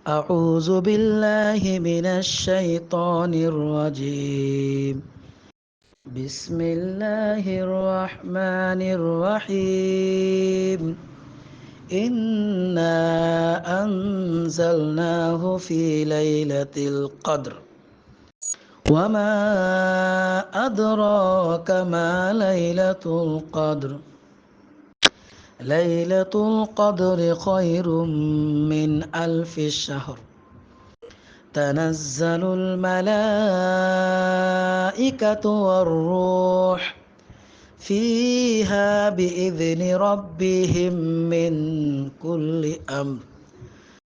أعوذ بالله من الشيطان الرجيم. بسم الله الرحمن الرحيم. إنا أنزلناه في ليلة القدر وما أدراك ما ليلة القدر. ليلة القدر خير من 1000 شهر. تنزل الملائكة والروح فيها بإذن ربهم من كل أمر.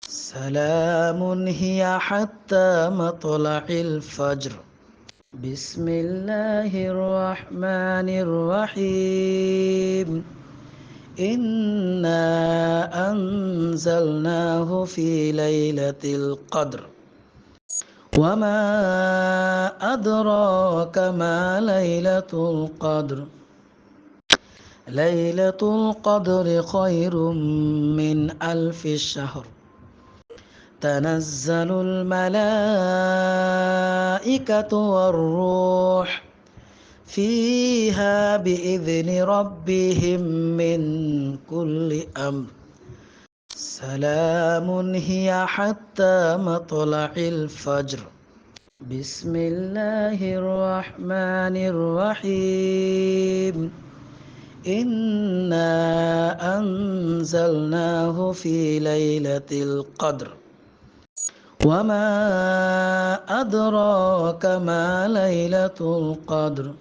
سلام هي حتى مطلع الفجر. بسم الله الرحمن الرحيم. إنا أنزلناه في ليلة القدر وما أدراك ما ليلة القدر. ليلة القدر خير من 1000 شهر. تنزل الملائكة والروح فيها بإذن ربهم من كل أمر. سلام هي حتى مطلع الفجر. بسم الله الرحمن الرحيم. إنا أنزلناه في ليلة القدر وما أدراك ما ليلة القدر.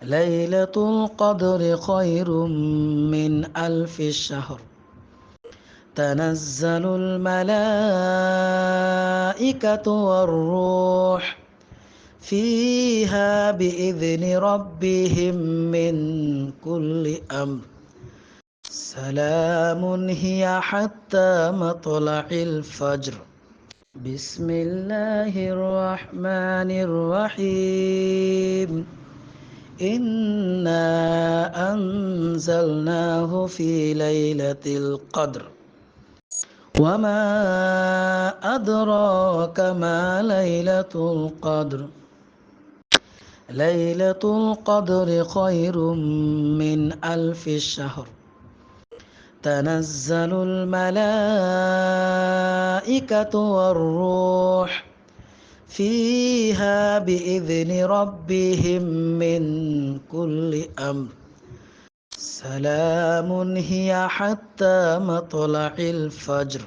ليلة القدر خير من 1000 شهر. تنزل الملائكة والروح فيها بإذن ربهم من كل أمر. سلام هي حتى مطلع الفجر. بسم الله الرحمن الرحيم. إنا أنزلناه في ليلة القدر وما أدراك ما ليلة القدر. ليلة القدر خير من 1000 شهر. تنزل الملائكة والروح فيها بإذن ربهم من كل أمر. سلام هي حتى مطلع الفجر.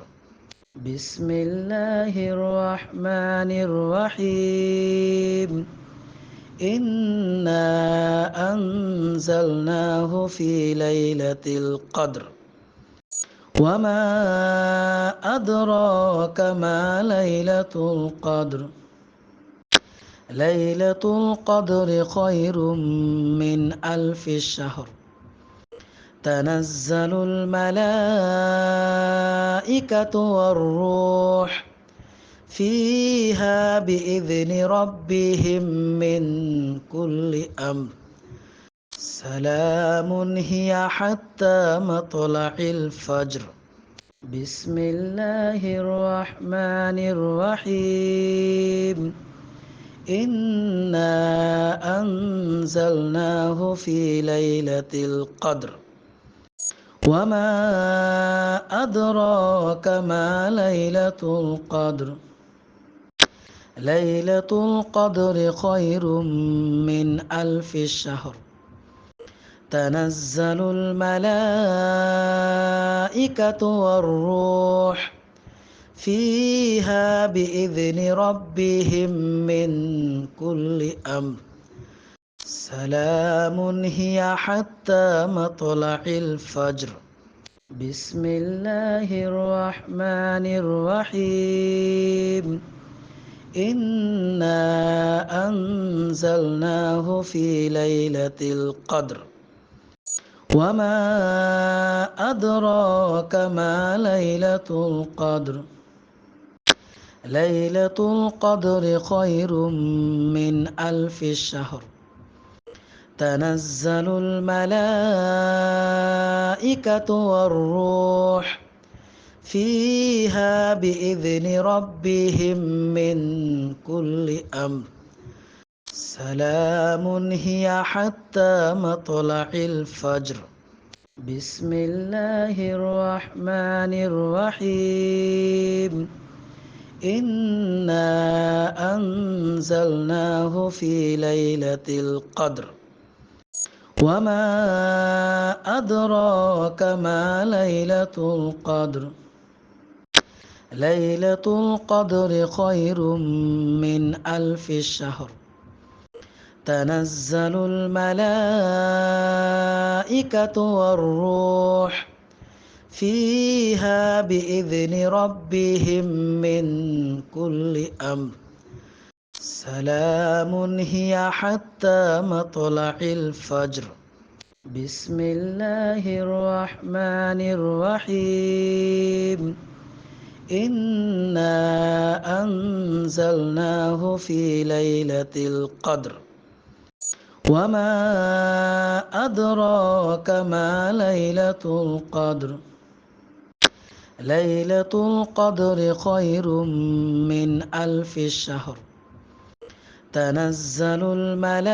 بسم الله الرحمن الرحيم. إنا أنزلناه في ليلة القدر وما أدراك ما ليلة القدر. ليلة القدر خير من 1000 شهر. تنزل الملائكة والروح فيها بإذن ربهم من كل أمر. سلام هي حتى مطلع الفجر. بسم الله الرحمن الرحيم. إنا أنزلناه في ليلة القدر وما أدراك ما ليلة القدر. ليلة القدر خير من 1000 شهر. تنزل الملائكة والروح فيها بإذن ربهم من كل أمر. سلام هي حتى مطلع الفجر. بسم الله الرحمن الرحيم. إنا أنزلناه في ليلة القدر وما أدراك ما ليلة القدر. ليلة القدر خير من 1000 شهر. تنزل الملائكة والروح فيها بإذن ربهم من كل أمر سلام هي حتى مطلع الفجر بسم الله الرحمن الرحيم إنا أنزلناه في ليلة القدر وما أدراك ما ليلة القدر ليلة القدر خير من ألف شهر تنزل الملائكة والروح فيها بإذن ربهم من كل أمر سلام هي حتى مطلع الفجر بسم الله الرحمن الرحيم إنا أنزلناه في ليلة القدر وما أدراك ما ليلة القدر ليلة القدر خير من ألف شهر تنزل الملائكة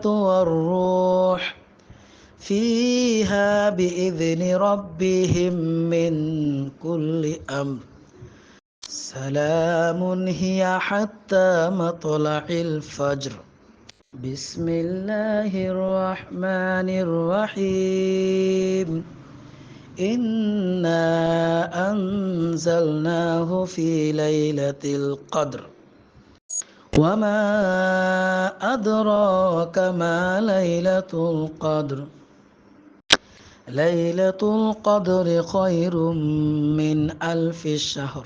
والروح فيها بإذن ربهم من كل أمر سلام هي حتى مطلع الفجر بسم الله الرحمن الرحيم إنا أنزلناه في ليلة القدر وما أدراك ما ليلة القدر ليلة القدر خير من ألف شهر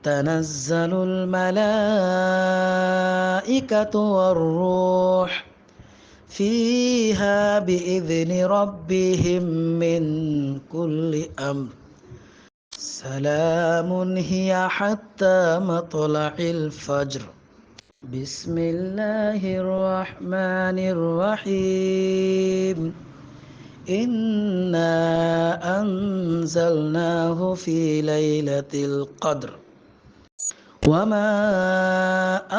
تنزل الملائكة والروح فيها بإذن ربهم من كل أمر سلام هي حتى مطلع الفجر بسم الله الرحمن الرحيم إنا أنزلناه في ليلة القدر وما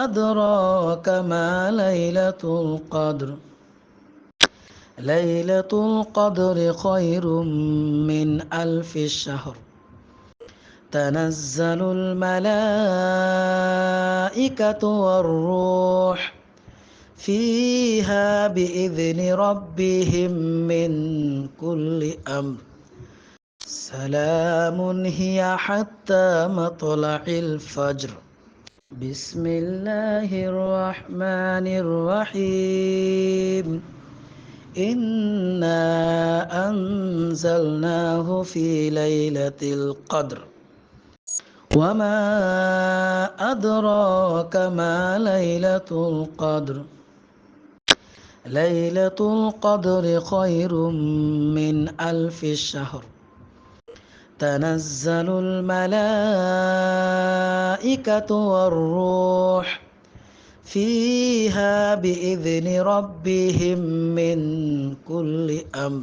أدراك ما ليلة القدر ليلة القدر خير من ألف شهر تنزل الملائكة والروح فيها بإذن ربهم من كل أمر سلام هي حتى مطلع الفجر بسم الله الرحمن الرحيم إنا أنزلناه في ليلة القدر وما أدراك ما ليلة القدر ليلة القدر خير من ألف شهر تنزل الملائكة والروح فيها بإذن ربهم من كل أمر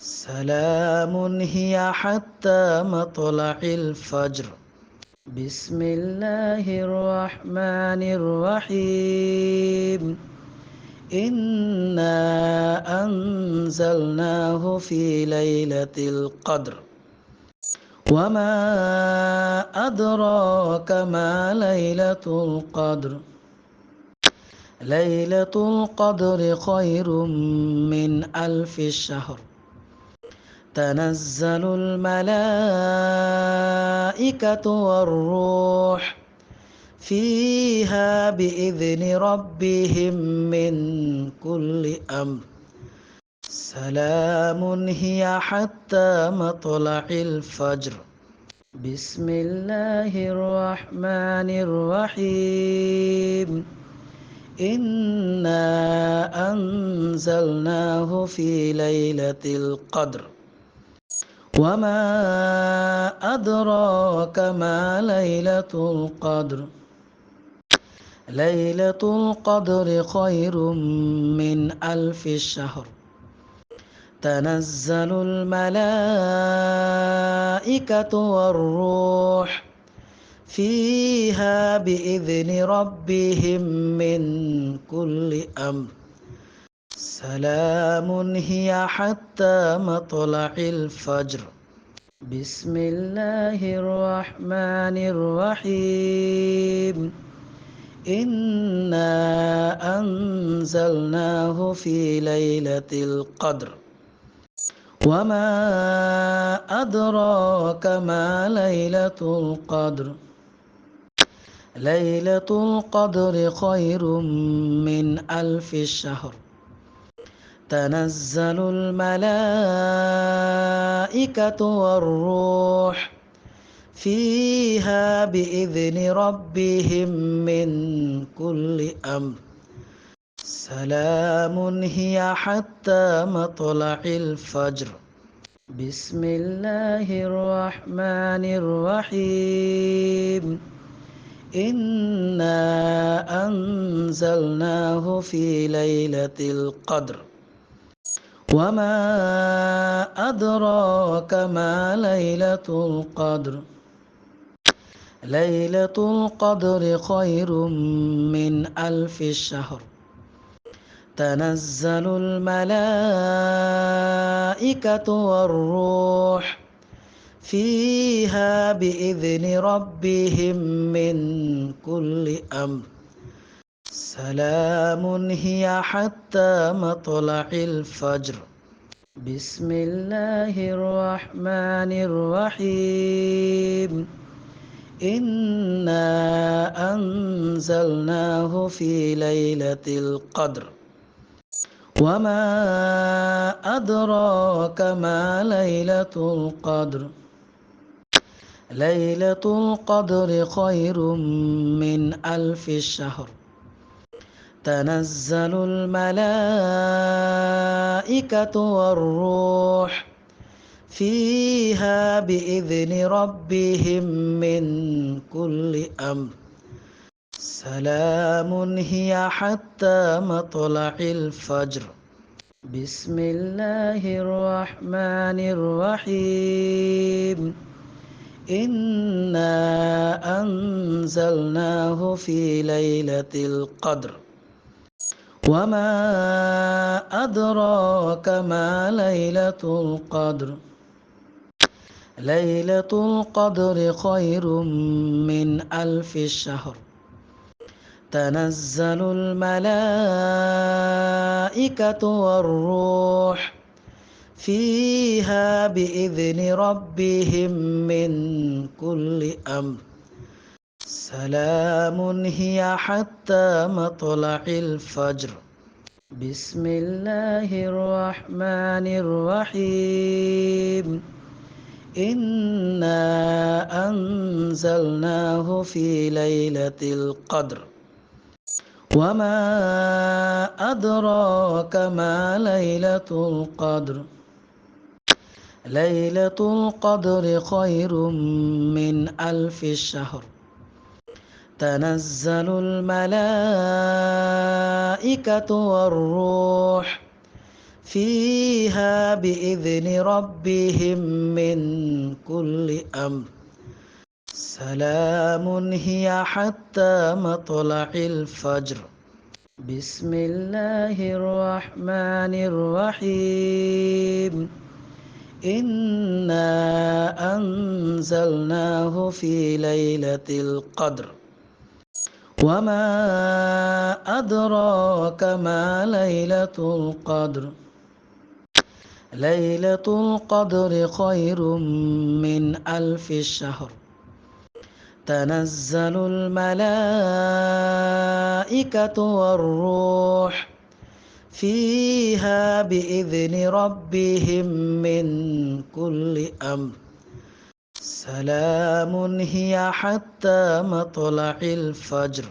سلام هي حتى مطلع الفجر بسم الله الرحمن الرحيم إنا أنزلناه في ليلة القدر وما أدراك ما ليلة القدر ليلة القدر خير من ألف شهر تنزل الملائكة والروح فيها بإذن ربهم من كل أمر سلام هي حتى مطلع الفجر بسم الله الرحمن الرحيم إنا أنزلناه في ليلة القدر وما أدراك ما ليلة القدر ليلة القدر خير من ألف شهر تنزل الملائكة والروح فيها بإذن ربهم من كل أمر سلام هي حتى مطلع الفجر. بسم الله الرحمن الرحيم. إنا أنزلناه في ليلة القدر وما أدراك ما ليلة القدر. ليلة القدر خير من 1000 شهر. تنزل الملائكة والروح فيها بإذن ربهم من كل أمر سلام هي حتى مطلع الفجر. بسم الله الرحمن الرحيم. إنا أنزلناه في ليلة القدر وما أدراك ما ليلة القدر. ليلة القدر خير من 1000 شهر. تنزل الملائكة والروح فيها بإذن ربهم من كل أمر سلام هي حتى مطلع الفجر. بسم الله الرحمن الرحيم. إنا أنزلناه في ليلة القدر وما أدراك ما ليلة القدر. ليلة القدر خير من 1000 شهر. تنزل الملائكة والروح فيها بإذن ربهم من كل أمر سلام هي حتى مطلع الفجر. بسم الله الرحمن الرحيم. إنا أنزلناه في ليلة القدر وما أدراك ما ليلة القدر. ليلة القدر خير من 1000 شهر. تنزل الملائكة والروح فيها بإذن ربهم من كل أمر سلام هي حتى مطلع الفجر. بسم الله الرحمن الرحيم. إنا أنزلناه في ليلة القدر وما أدراك ما ليلة القدر. ليلة القدر خير من 1000 شهر. تنزل الملائكة والروح فيها بإذن ربهم من كل أمر سلام هي حتى مطلع الفجر. بسم الله الرحمن الرحيم. إنا أنزلناه في ليلة القدر وما أدراك ما ليلة القدر. ليلة القدر خير من 1000 شهر. تنزل الملائكة والروح فيها بإذن ربهم من كل أمر سلام هي حتى مطلع الفجر.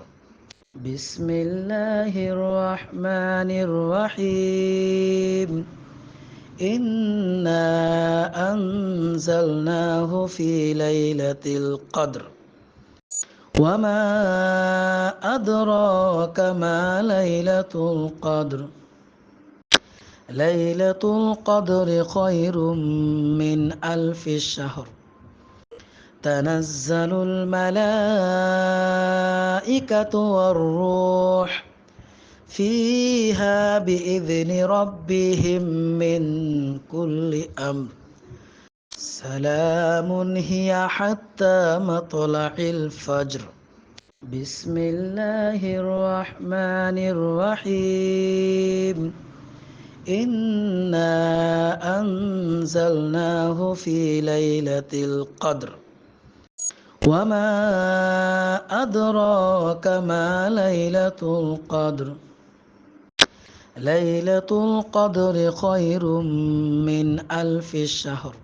بسم الله الرحمن الرحيم. إنا أنزلناه في ليلة القدر وما أدراك ما ليلة القدر. ليلة القدر خير من ألف شهر تنزل الملائكة والروح فيها بإذن ربهم من كل أمر سلام هي حتى مطلع الفجر بسم الله الرحمن الرحيم إنا أنزلناه في ليلة القدر وما أدراك ما ليلة القدر ليلة القدر خير من ألف شهر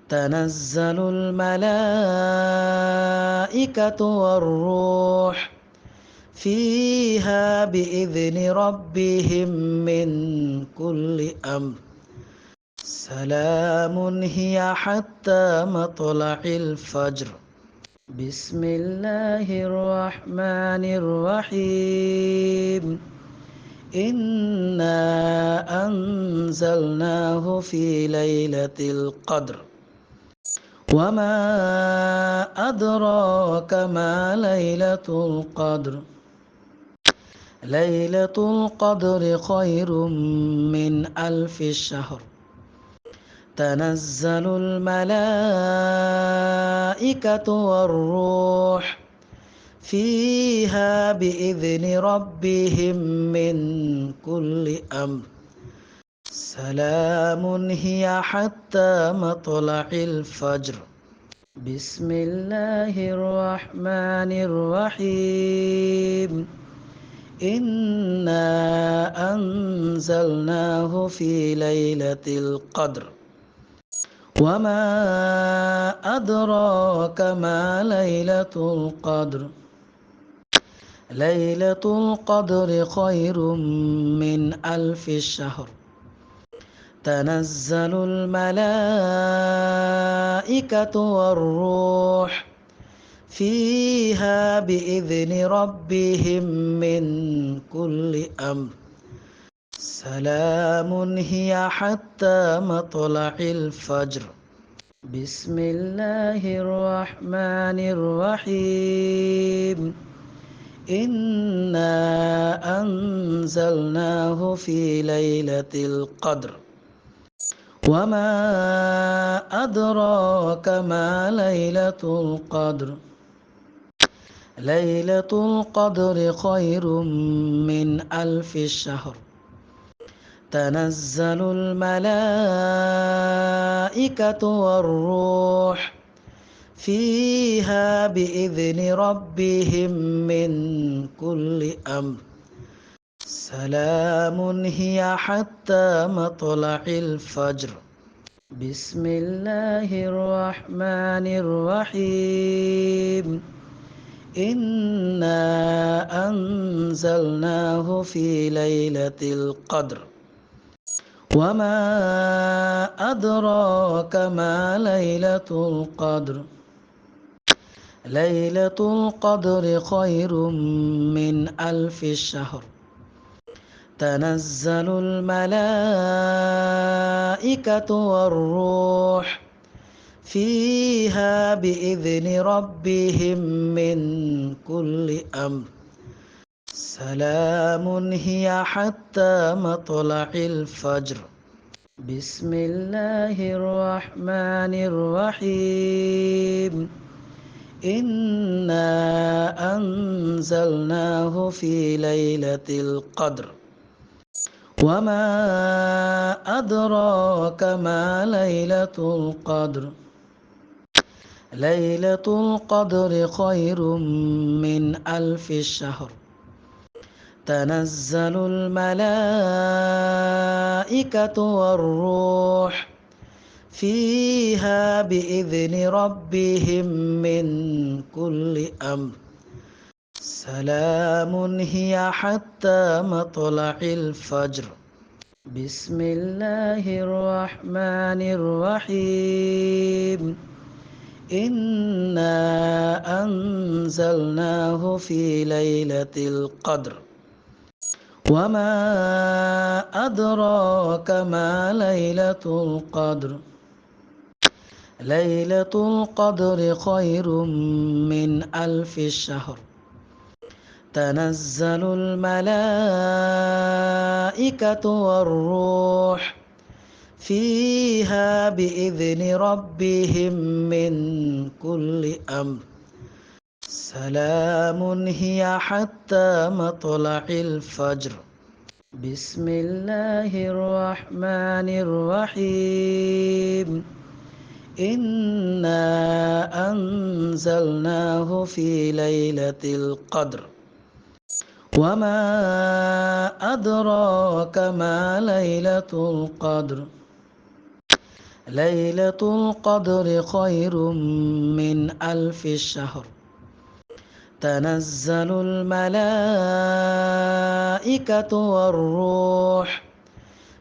تنزل الملائكة والروح فيها بإذن ربهم من كل أمر سلام هي حتى مطلع الفجر بسم الله الرحمن الرحيم إنا أنزلناه في ليلة القدر وما أدراك ما ليلة القدر ليلة القدر خير من ألف شهر تنزل الملائكة والروح فيها بإذن ربهم من كل أمر سلام هي حتى مطلع الفجر بسم الله الرحمن الرحيم إنا أنزلناه في ليلة القدر وما أدراك ما ليلة القدر ليلة القدر خير من ألف شهر تنزل الملائكة والروح فيها بإذن ربهم من كل أمر سلام هي حتى مطلع الفجر بسم الله الرحمن الرحيم إنا أنزلناه في ليلة القدر وما أدراك ما ليلة القدر ليلة القدر خير من ألف شهر تنزل الملائكة والروح فيها بإذن ربهم من كل أمر سلام هي حتى مطلع الفجر بسم الله الرحمن الرحيم إنا أنزلناه في ليلة القدر وما أدراك ما ليلة القدر ليلة القدر خير من ألف شهر تنزل الملائكة والروح فيها بإذن ربهم من كل أمر سلام هي حتى مطلع الفجر بسم الله الرحمن الرحيم إنا أنزلناه في ليلة القدر وما أدراك ما ليلة القدر ليلة القدر خير من ألف شهر تنزل الملائكة والروح فيها بإذن ربهم من كل أمر سلام هي حتى مطلع الفجر بسم الله الرحمن الرحيم إنا أنزلناه في ليلة القدر وما أدراك ما ليلة القدر ليلة القدر خير من 1000 شهر تنزل الملائكة والروح فيها بإذن ربهم من كل أمر سلام هي حتى مطلع الفجر بسم الله الرحمن الرحيم إنا أنزلناه في ليلة القدر وما أدراك ما ليلة القدر ليلة القدر خير من 1000 شهر تنزل الملائكة والروح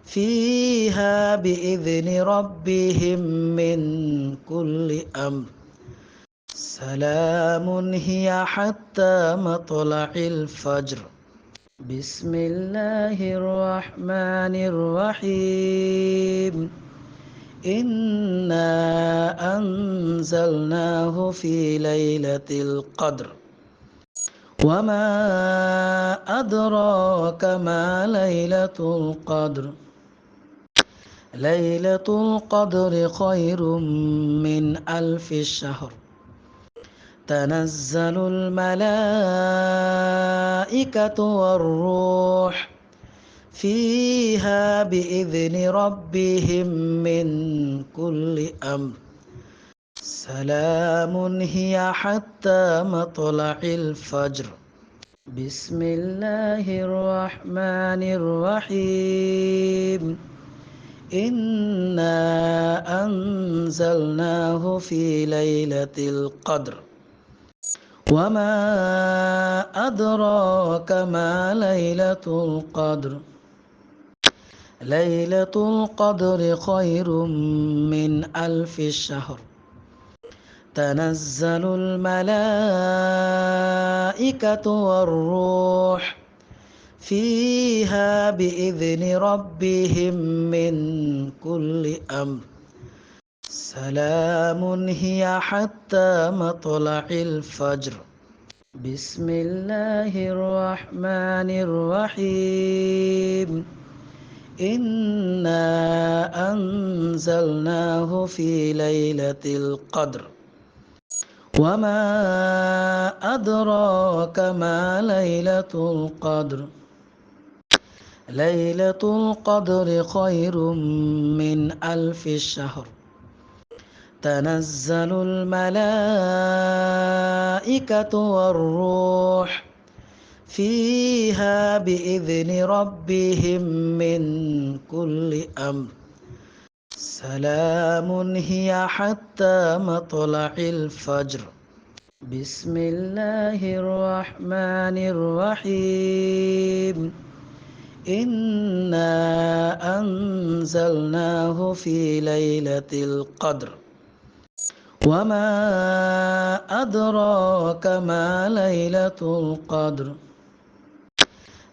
فيها بإذن ربهم من كل أمر سلام هي حتى مطلع الفجر بسم الله الرحمن الرحيم إنا أنزلناه في ليلة القدر وما أدراك ما ليلة القدر ليلة القدر خير من 1000 شهر تنزل الملائكة والروح فيها بإذن ربهم من كل أمر سلام هي حتى مطلع الفجر بسم الله الرحمن الرحيم إنا أنزلناه في ليلة القدر وما أدراك ما ليلة القدر ليلة القدر خير من 1000 شهر تنزل الملائكة والروح فيها بإذن ربهم من كل أمر سلام هي حتى مطلع الفجر بسم الله الرحمن الرحيم إنا أنزلناه في ليلة القدر وما أدراك ما ليلة القدر ليلة القدر خير من 1000 شهر تنزل الملائكة والروح فيها بإذن ربهم من كل أمر سلام هي حتى مطلع الفجر بسم الله الرحمن الرحيم إنا أنزلناه في ليلة القدر وما أدراك ما ليلة القدر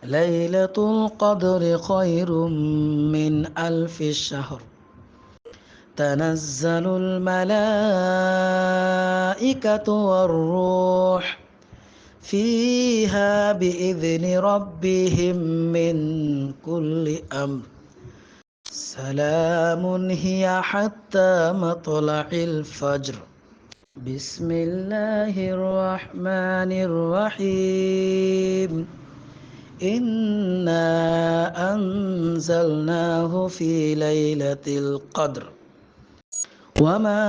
ليلة القدر خير من 1000 شهر تنزل الملائكة والروح فيها بإذن ربهم من كل أمر سلام هي حتى مطلع الفجر بسم الله الرحمن الرحيم إنا أنزلناه في ليلة القدر وما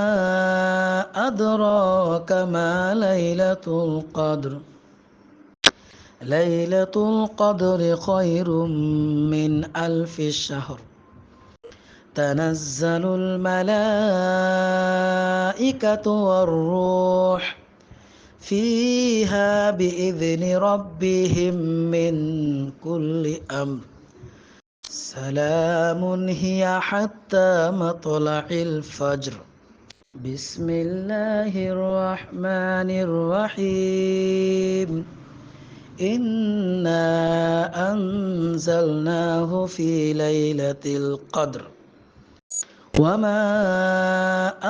أدراك ما ليلة القدر ليلة القدر خير من 1000 شهر تنزل الملائكة والروح فيها بإذن ربهم من كل أمر سلام هي حتى مطلع الفجر بسم الله الرحمن الرحيم إنا أنزلناه في ليلة القدر وما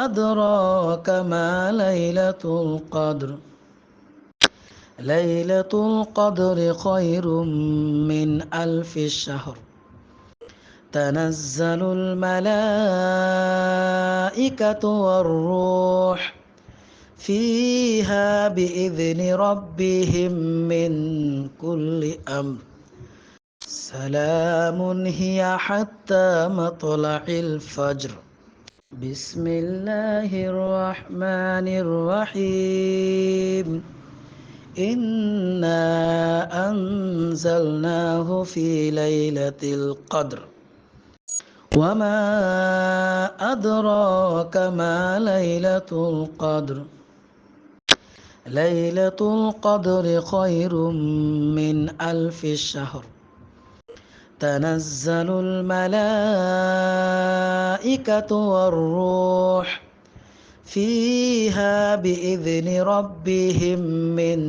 أدراك ما ليلة القدر ليلة القدر خير من 1000 شهر تنزل الملائكة والروح فيها بإذن ربهم من كل أمر سلام هي حتى مطلع الفجر بسم الله الرحمن الرحيم إنا أنزلناه في ليلة القدر وما أدراك ما ليلة القدر ليلة القدر خير من 1000 شهر تنزل الملائكة والروح فيها بإذن ربهم من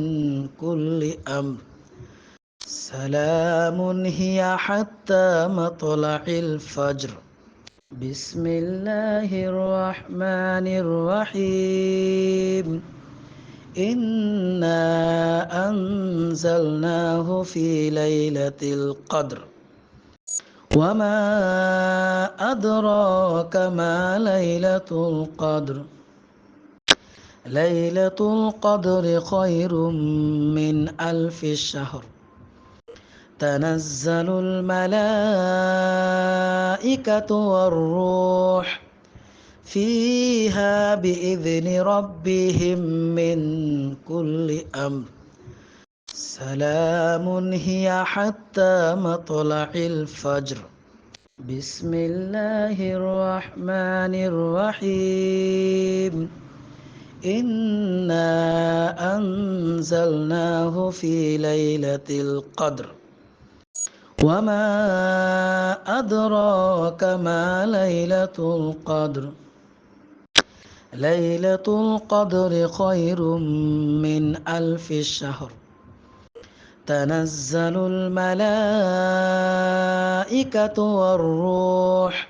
كل أمر سلام هي حتى مطلع الفجر بسم الله الرحمن الرحيم إنا أنزلناه في ليلة القدر وما أدراك ما ليلة القدر ليلة القدر خير من 1000 شهر تنزل الملائكة والروح فيها بإذن ربهم من كل أمر سلام هي حتى مطلع الفجر بسم الله الرحمن الرحيم إنا أنزلناه في ليلة القدر وما أدراك ما ليلة القدر ليلة القدر خير من 1000 شهر تنزل الملائكة والروح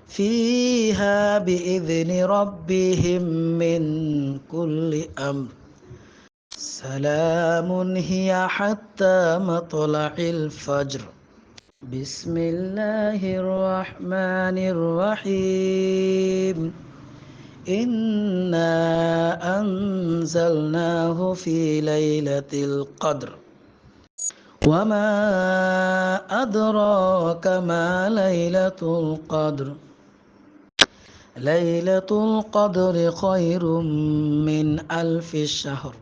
فيها بإذن ربهم من كل أمر سلام هي حتى مطلع الفجر بسم الله الرحمن الرحيم إنا أنزلناه في ليلة القدر وما أدراك ما ليلة القدر ليلة القدر خير من 1000 شهر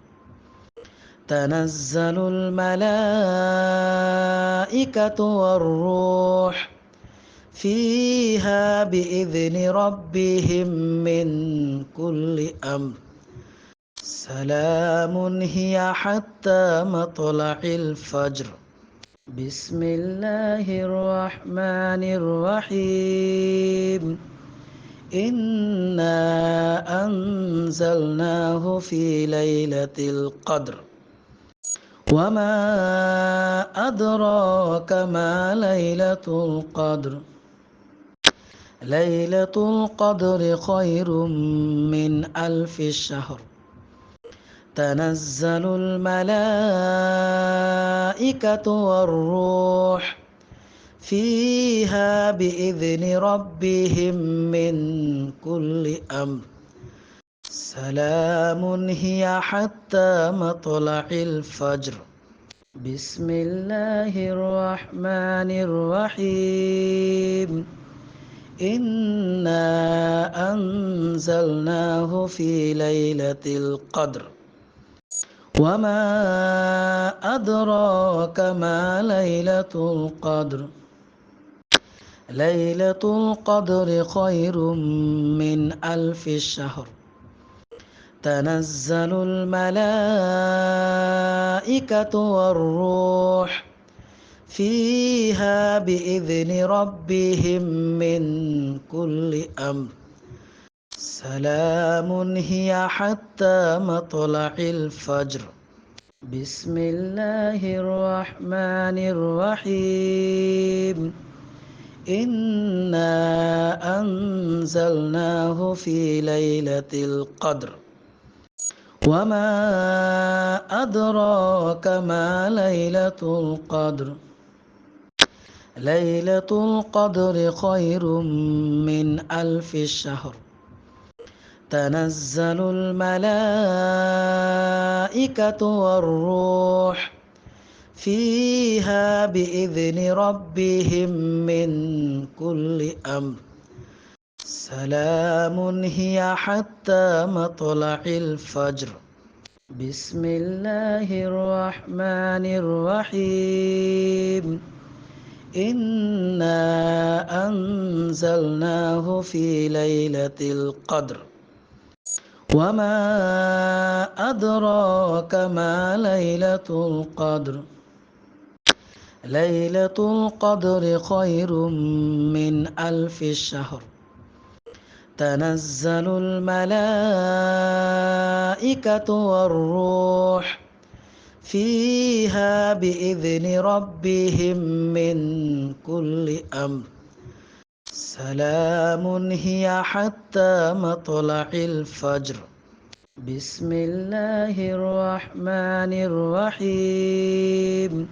تنزل الملائكة والروح فيها بإذن ربهم من كل أمر سلام هي حتى مطلع الفجر بسم الله الرحمن الرحيم إنا أنزلناه في ليلة القدر وما أدراك ما ليلة القدر ليلة القدر خير من 1000 شهر تنزل الملائكة والروح فيها بإذن ربهم من كل أمر سلام هي حتى مطلع الفجر بسم الله الرحمن الرحيم إنا أنزلناه في ليلة القدر وما أدراك ما ليلة القدر ليلة القدر خير من 1000 شهر تنزل الملائكة والروح فيها بإذن ربهم من كل أمر سلام هي حتى مطلع الفجر بسم الله الرحمن الرحيم إنا أنزلناه في ليلة القدر وما أدراك ما ليلة القدر ليلة القدر خير من 1000 شهر تنزل الملائكة والروح فيها بإذن ربهم من كل أمر سلام هي حتى مطلع الفجر بسم الله الرحمن الرحيم إنا أنزلناه في ليلة القدر وما أدراك ما ليلة القدر ليلة القدر خير من 1000 شهر تنزل الملائكة والروح فيها بإذن ربهم من كل أمر سلام هي حتى مطلع الفجر بسم الله الرحمن الرحيم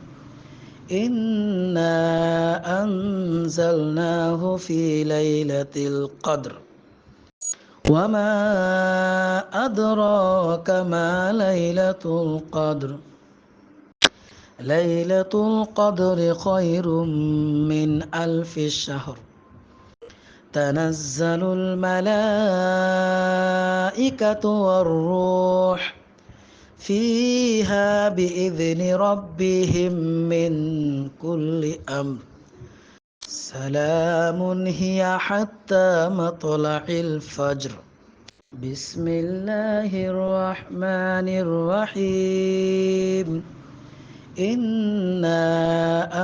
إنا أنزلناه في ليلة القدر وما أدراك ما ليلة القدر ليلة القدر خير من 1000 شهر تنزل الملائكة والروح فيها بإذن ربهم من كل أمر سلام هي حتى مطلع الفجر بسم الله الرحمن الرحيم إنا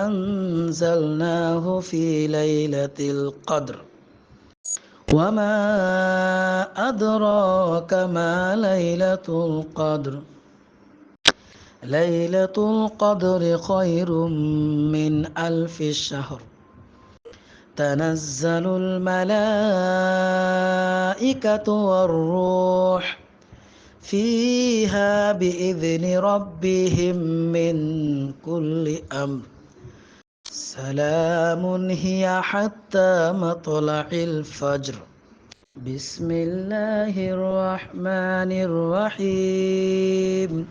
أنزلناه في ليلة القدر وما أدراك ما ليلة القدر ليلة القدر خير من 1000 شهر تنزل الملائكة والروح فيها بإذن ربهم من كل أمر سلام هي حتى مطلع الفجر بسم الله الرحمن الرحيم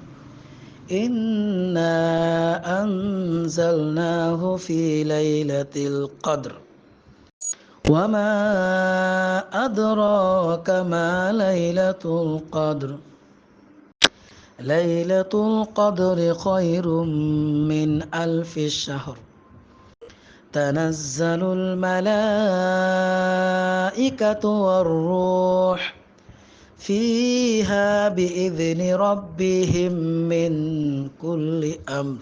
إنا أنزلناه في ليلة القدر وما أدراك ما ليلة القدر ليلة القدر خير من 1000 شهر تنزل الملائكة والروح فيها بإذن ربهم من كل أمر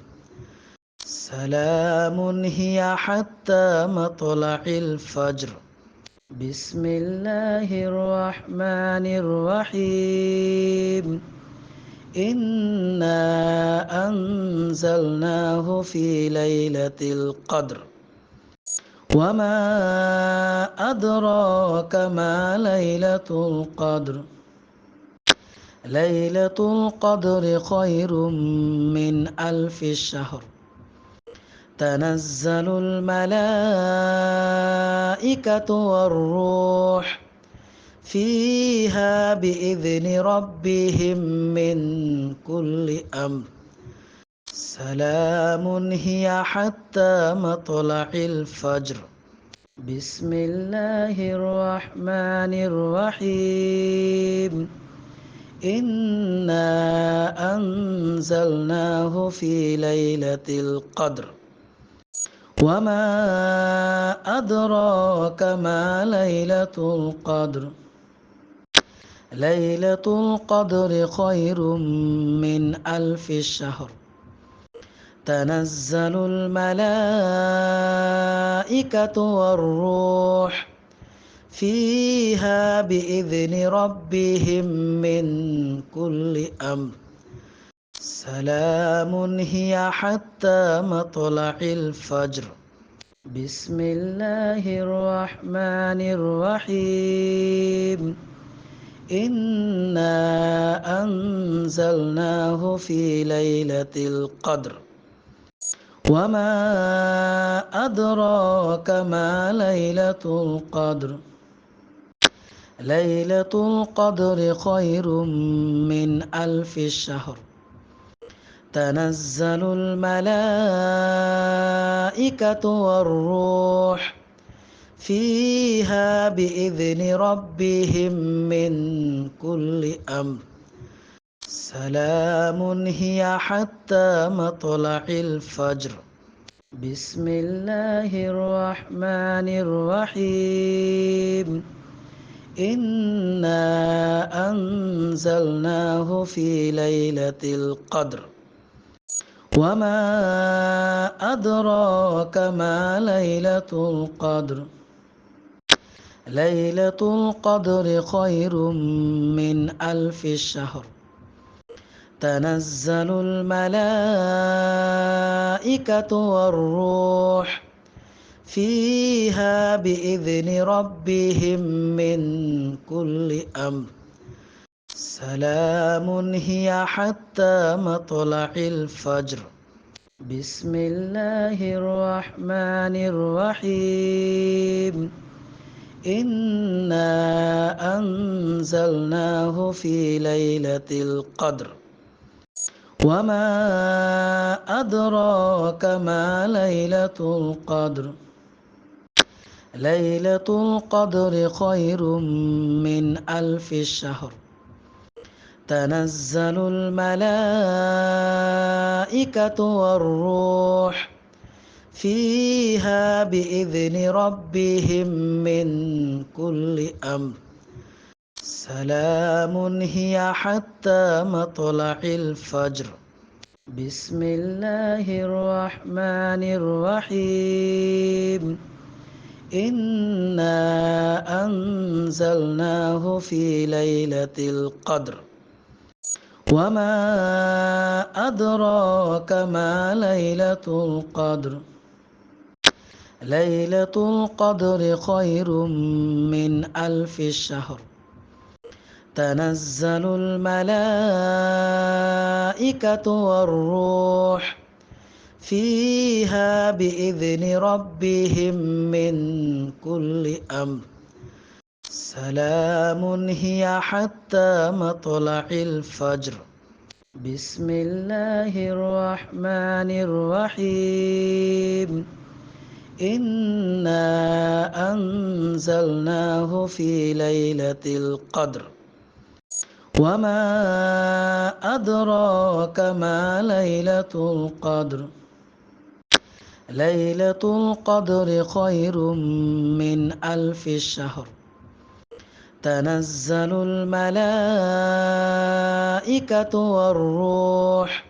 سلام هي حتى مطلع الفجر بسم الله الرحمن الرحيم إنا أنزلناه في ليلة القدر وما أدراك ما ليلة القدر ليلة القدر خير من 1000 شهر تنزل الملائكة والروح فيها بإذن ربهم من كل أمر سلام هي حتى مطلع الفجر بسم الله الرحمن الرحيم إنا أنزلناه في ليلة القدر وما أدراك ما ليلة القدر ليلة القدر خير من 1000 شهر تنزل الملائكة والروح فيها بإذن ربهم من كل أمر سلام هي حتى مطلع الفجر. بسم الله الرحمن الرحيم. إنا أنزلناه في ليلة القدر. وما أدراك ما ليلة القدر. ليلة القدر خير من ألف الشهر. تنزل الملائكة والروح فيها بإذن ربهم من كل أمر. سلام هي حتى مطلع الفجر. بسم الله الرحمن الرحيم. إنا أنزلناه في ليلة القدر. وما أدراك ما ليلة القدر. ليلة القدر خير من ألف الشهر. تنزل الملائكة والروح فيها بإذن ربهم من كل أمر. سلام هي حتى مطلع الفجر. بسم الله الرحمن الرحيم. إنا أنزلناه في ليلة القدر. وما أدراك ما ليلة القدر. ليلة القدر خير من ألف الشهر. تنزل الملائكة والروح فيها بإذن ربهم من كل أمر. سلام هي حتى مطلع الفجر. بسم الله الرحمن الرحيم. إنا أنزلناه في ليلة القدر. وما أدراك ما ليلة القدر. ليلة القدر خير من ألف الشهر. تنزل الملائكة والروح فيها بإذن ربهم من كل أمر. سلام هي حتى مطلع الفجر. بسم الله الرحمن الرحيم. إنا أنزلناه في ليلة القدر. وما أدراك ما ليلة القدر. ليلة القدر خير من ألف الشهر. تنزل الملائكة والروح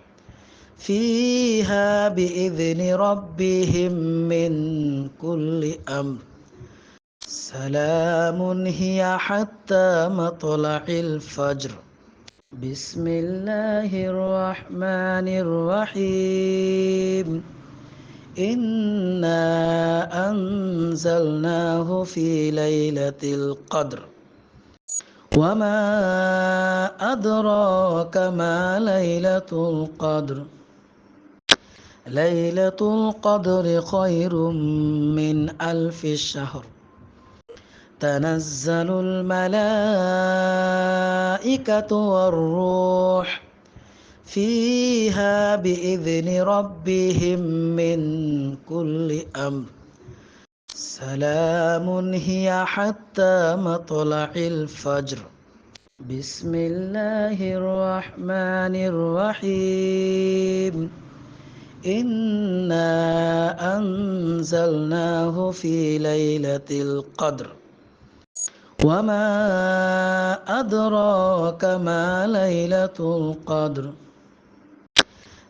فيها بإذن ربهم من كل أمر. سلام هي حتى مطلع الفجر. بسم الله الرحمن الرحيم. إنا أنزلناه في ليلة القدر. وما أدراك ما ليلة القدر. ليلة القدر خير من ألف الشهر. تنزل الملائكة والروح فيها بإذن ربهم من كل أمر. سلام هي حتى مطلع الفجر. بسم الله الرحمن الرحيم. إنا أنزلناه في ليلة القدر. وما أدراك ما ليلة القدر.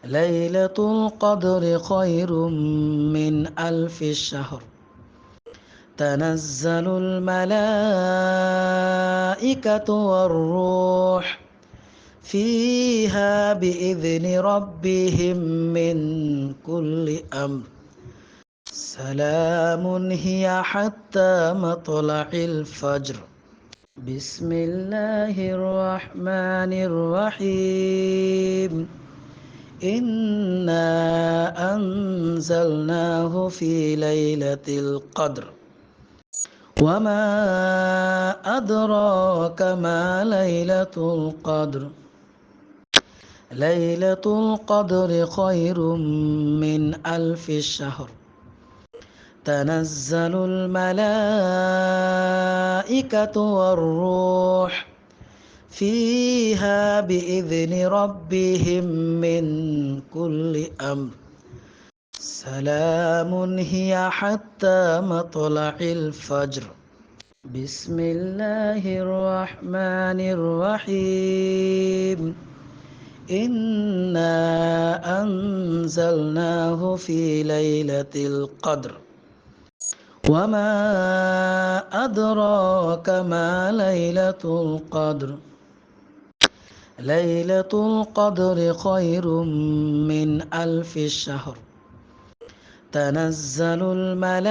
ليلة القدر خير من ألف الشهر. تنزل الملائكة والروح فيها فيها بإذن ربهم من كل أمر سلام هي حتى مطلع الفجر بسم الله الرحمن الرحيم إنا أنزلناه في ليلة القدر وما أدراك ما ليلة القدر ليلة القدر خير من ألف شهر تنزل الملائكة والروح فيها بإذن ربهم من كل أمر سلام هي حتى مطلع الفجر بسم الله الرحمن الرحيم إنا أنزلناه في ليلة القدر وما أدراك ما ليلة القدر ليلة القدر خير من ألف شهر تنزل الملائكة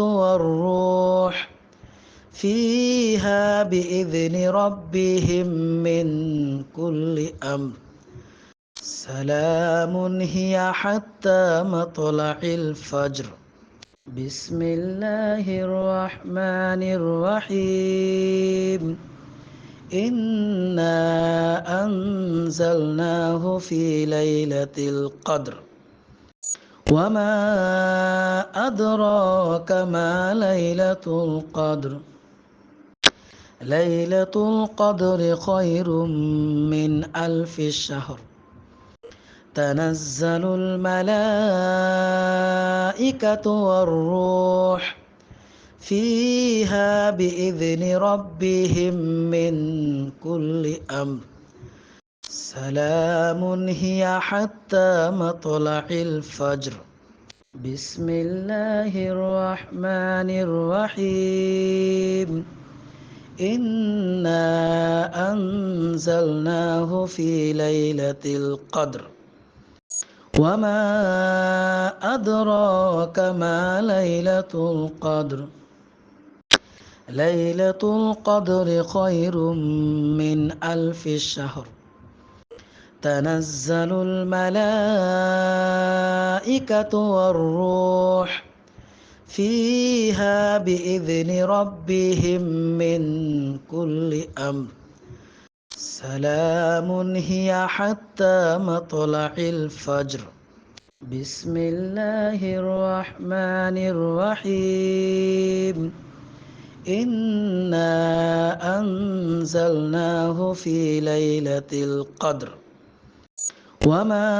والروح فيها بإذن ربهم من كل أمر سلام هي حتى مطلع الفجر بسم الله الرحمن الرحيم إنا أنزلناه في ليلة القدر وما أدراك ما ليلة القدر ليلة القدر خير من ألف شهر تنزل الملائكة والروح فيها بإذن ربهم من كل أمر سلام هي حتى مطلع الفجر بسم الله الرحمن الرحيم إنا أنزلناه في ليلة القدر وما أدراك ما ليلة القدر ليلة القدر خير من ألف شهر تنزل الملائكة والروح فيها بإذن ربهم من كل أمر سلام هي حتى مطلع الفجر بسم الله الرحمن الرحيم إنا أنزلناه في ليلة القدر وما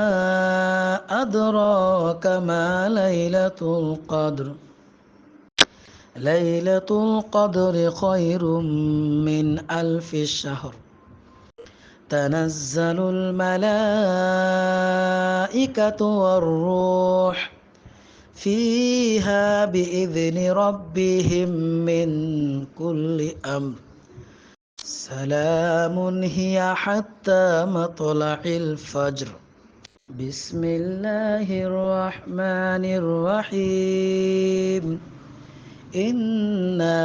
أدراك ما ليلة القدر ليلة القدر خير من ألف شهر تنزل الملائكة والروح فيها بإذن ربهم من كل أمر سلام هي حتى مطلع الفجر بسم الله الرحمن الرحيم إنا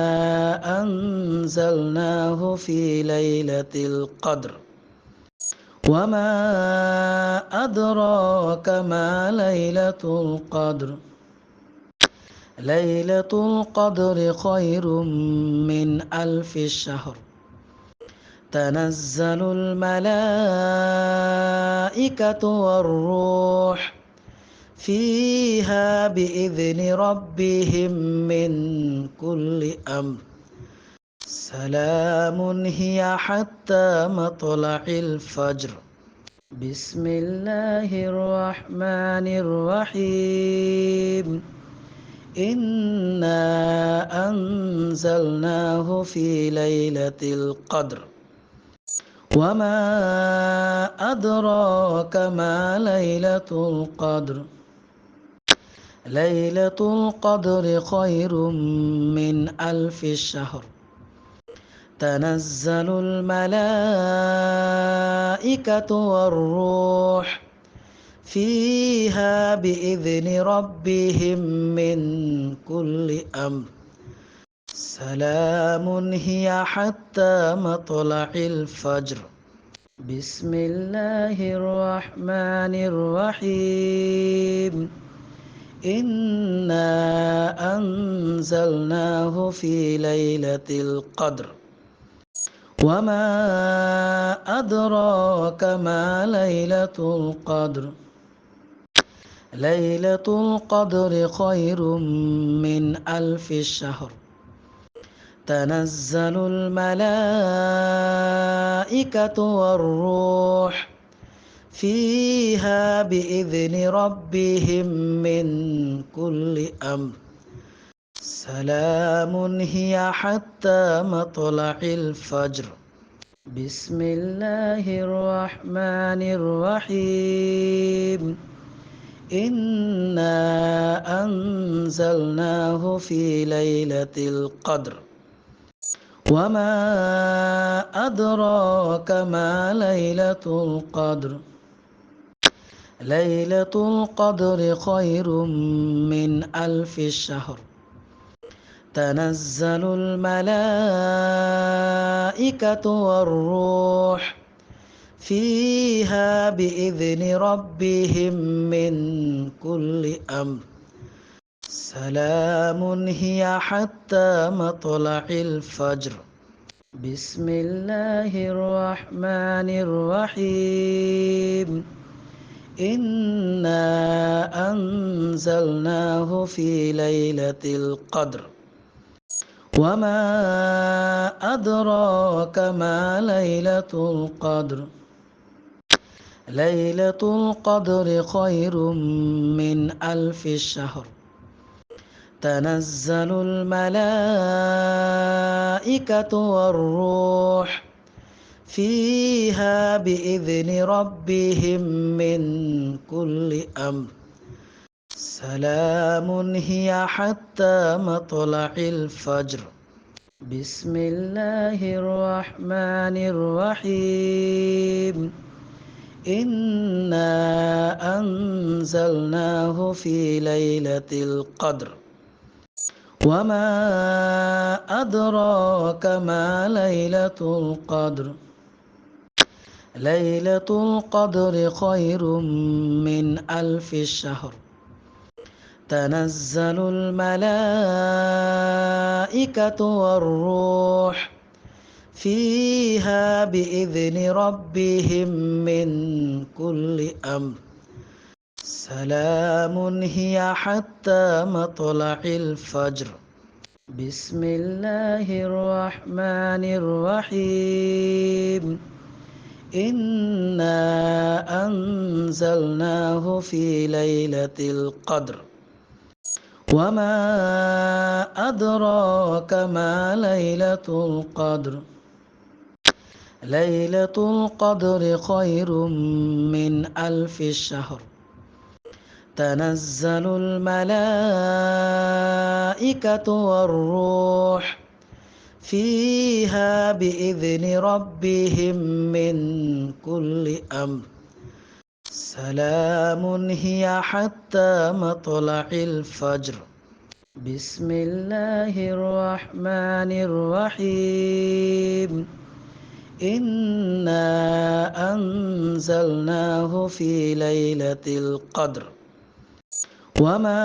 أنزلناه في ليلة القدر وما أدراك ما ليلة القدر ليلة القدر خير من ألف شهر تنزل الملائكة والروح فيها بإذن ربهم من كل أمر سلام هي حتى مطلع الفجر بسم الله الرحمن الرحيم إنا أنزلناه في ليلة القدر وما أدراك ما ليلة القدر ليلة القدر خير من ألف شهر تنزل الملائكة والروح فيها بإذن ربهم من كل أمر سلام هي حتى مطلع الفجر بسم الله الرحمن الرحيم إنا أنزلناه في ليلة القدر وما أدراك ما ليلة القدر ليلة القدر خير من ألف شهر تنزل الملائكة والروح فيها بإذن ربهم من كل أمر سلام هي حتى مطلع الفجر بسم الله الرحمن الرحيم إنا أنزلناه في ليلة القدر وما أدراك ما ليلة القدر ليلة القدر خير من ألف شهر تنزل الملائكة والروح فيها بإذن ربهم من كل أمر سلام هي حتى مطلع الفجر بسم الله الرحمن الرحيم إنا أنزلناه في ليلة القدر وما أدراك ما ليلة القدر ليلة القدر خير من ألف شهر تنزل الملائكة والروح فيها بإذن ربهم من كل أمر سلام هي حتى مطلع الفجر بسم الله الرحمن الرحيم إنا أنزلناه في ليلة القدر وما أدراك ما ليلة القدر ليلة القدر خير من ألف شهر تنزل الملائكة والروح فيها بإذن ربهم من كل أمر سلام هي حتى مطلع الفجر بسم الله الرحمن الرحيم إنا أنزلناه في ليلة القدر وما أدراك ما ليلة القدر ليلة القدر خير من ألف شهر تنزل الملائكة والروح فيها بإذن ربهم من كل أمر سلام هي حتى مطلع الفجر بسم الله الرحمن الرحيم إنا أنزلناه في ليلة القدر وما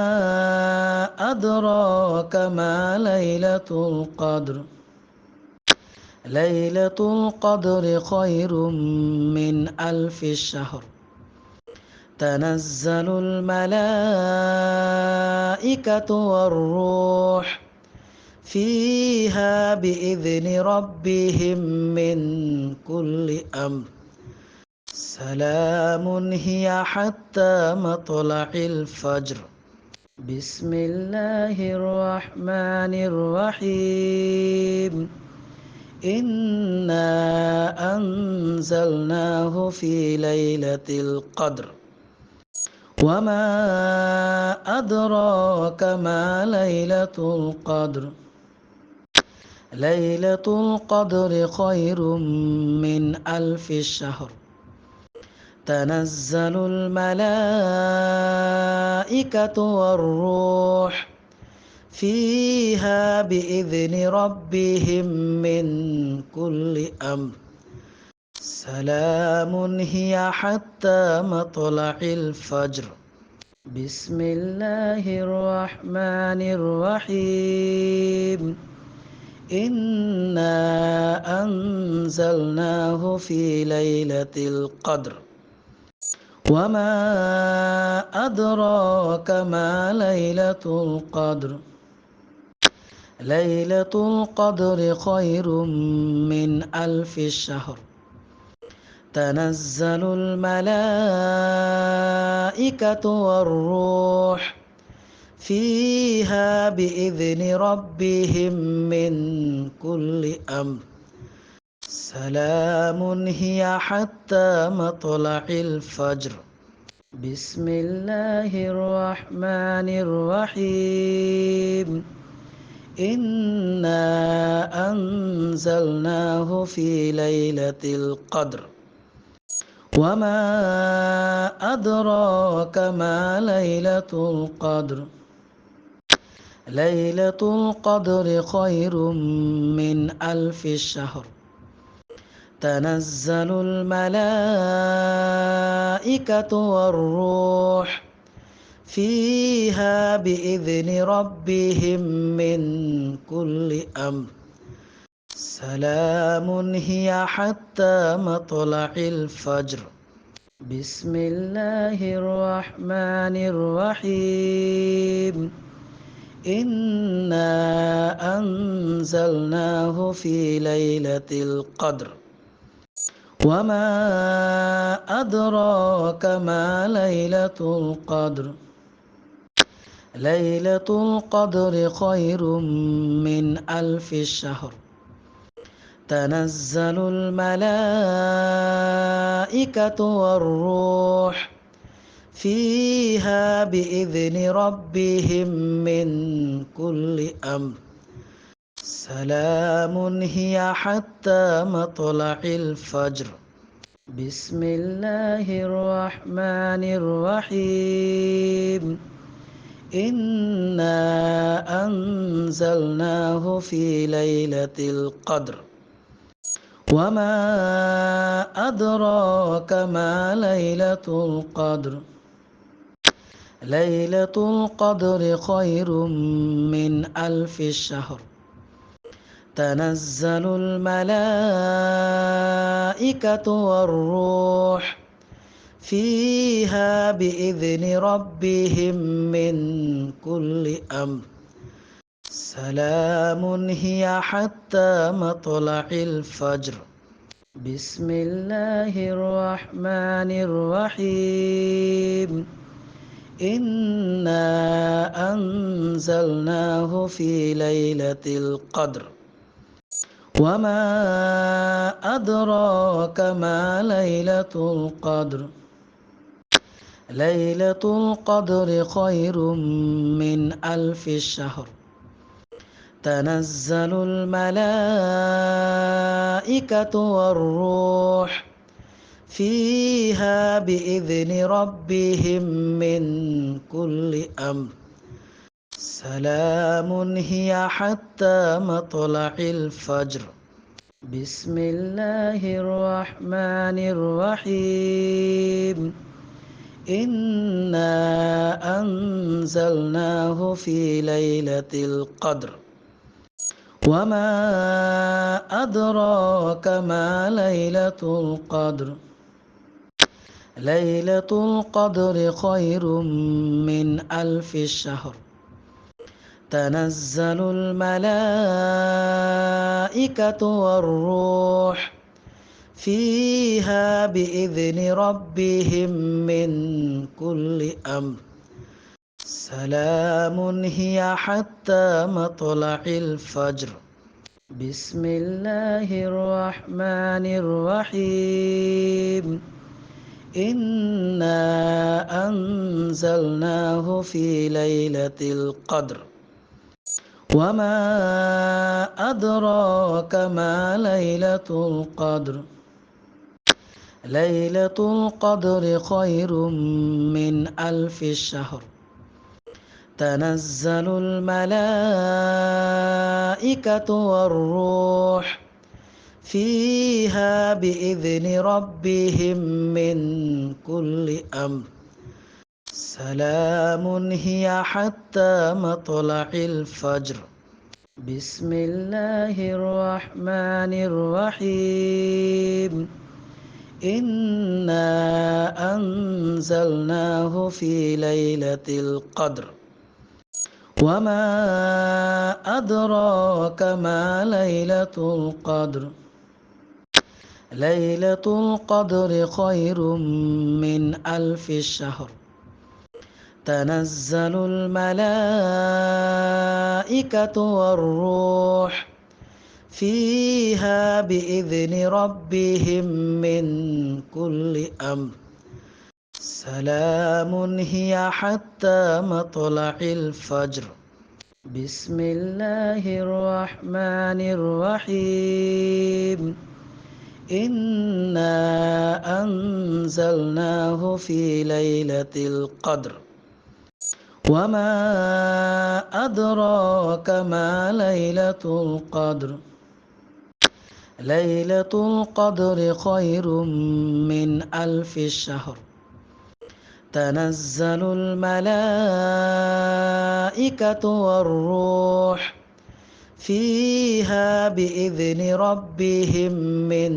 أدراك ما ليلة القدر ليلة القدر خير من ألف شهر تنزل الملائكة والروح فيها بإذن ربهم من كل أمر سلام هي حتى مطلع الفجر بسم الله الرحمن الرحيم إنا أنزلناه في ليلة القدر وما أدراك ما ليلة القدر ليلة القدر خير من ألف الشهر تنزل الملائكة والروح فيها بإذن ربهم من كل أمر سلام هي حتى مطلع الفجر بسم الله الرحمن الرحيم إنا أنزلناه في ليلة القدر وما أدراك ما ليلة القدر ليلة القدر خير من ألف الشهر تنزل الملائكة والروح فيها بإذن ربهم من كل أمر سلام هي حتى مطلع الفجر بسم الله الرحمن الرحيم إنا أنزلناه في ليلة القدر وما أدراك ما ليلة القدر ليلة القدر خير من ألف الشهر تنزل الملائكة والروح فيها بإذن ربهم من كل أمر سلام هي حتى مطلع الفجر بسم الله الرحمن الرحيم إنا أنزلناه في ليلة القدر وما أدراك ما ليلة القدر ليلة القدر خير من ألف الشهر تنزل الملائكة والروح فيها بإذن ربهم من كل أمر سلام هي حتى مطلع الفجر بسم الله الرحمن الرحيم إنا أنزلناه في ليلة القدر وما أدراك ما ليلة القدر ليلة القدر خير من ألف الشهر تنزل الملائكة والروح فيها بإذن ربهم من كل أمر سلام هي حتى مطلع الفجر بسم الله الرحمن الرحيم إنا أنزلناه في ليلة القدر وما أدراك ما ليلة القدر ليلة القدر خير من ألف الشهر تنزل الملائكة والروح فيها بإذن ربهم من كل أمر سلام هي حتى مطلع الفجر بسم الله الرحمن الرحيم إنا أنزلناه في ليلة القدر وما أدراك ما ليلة القدر ليلة القدر خير من ألف الشهر تنزل الملائكة والروح فيها بإذن ربهم من كل أمر سلام هي حتى مطلع الفجر بسم الله الرحمن الرحيم إنا أنزلناه في ليلة القدر وما أدراك ما ليلة القدر ليلة القدر خير من 1000 شهر تنزل الملائكة والروح فيها بإذن ربهم من كل أمر سلام هي حتى مطلع الفجر بسم الله الرحمن الرحيم إنا أنزلناه في ليلة القدر وما أدراك ما ليلة القدر ليلة القدر خير من 1000 شهر تنزل الملائكة والروح فيها بإذن ربهم من كل أمر سلام هي حتى مطلع الفجر بسم الله الرحمن الرحيم إنا أنزلناه في ليلة القدر وما أدراك ما ليلة القدر ليلة القدر خير من 1000 شهر تنزل الملائكة والروح فيها بإذن ربهم من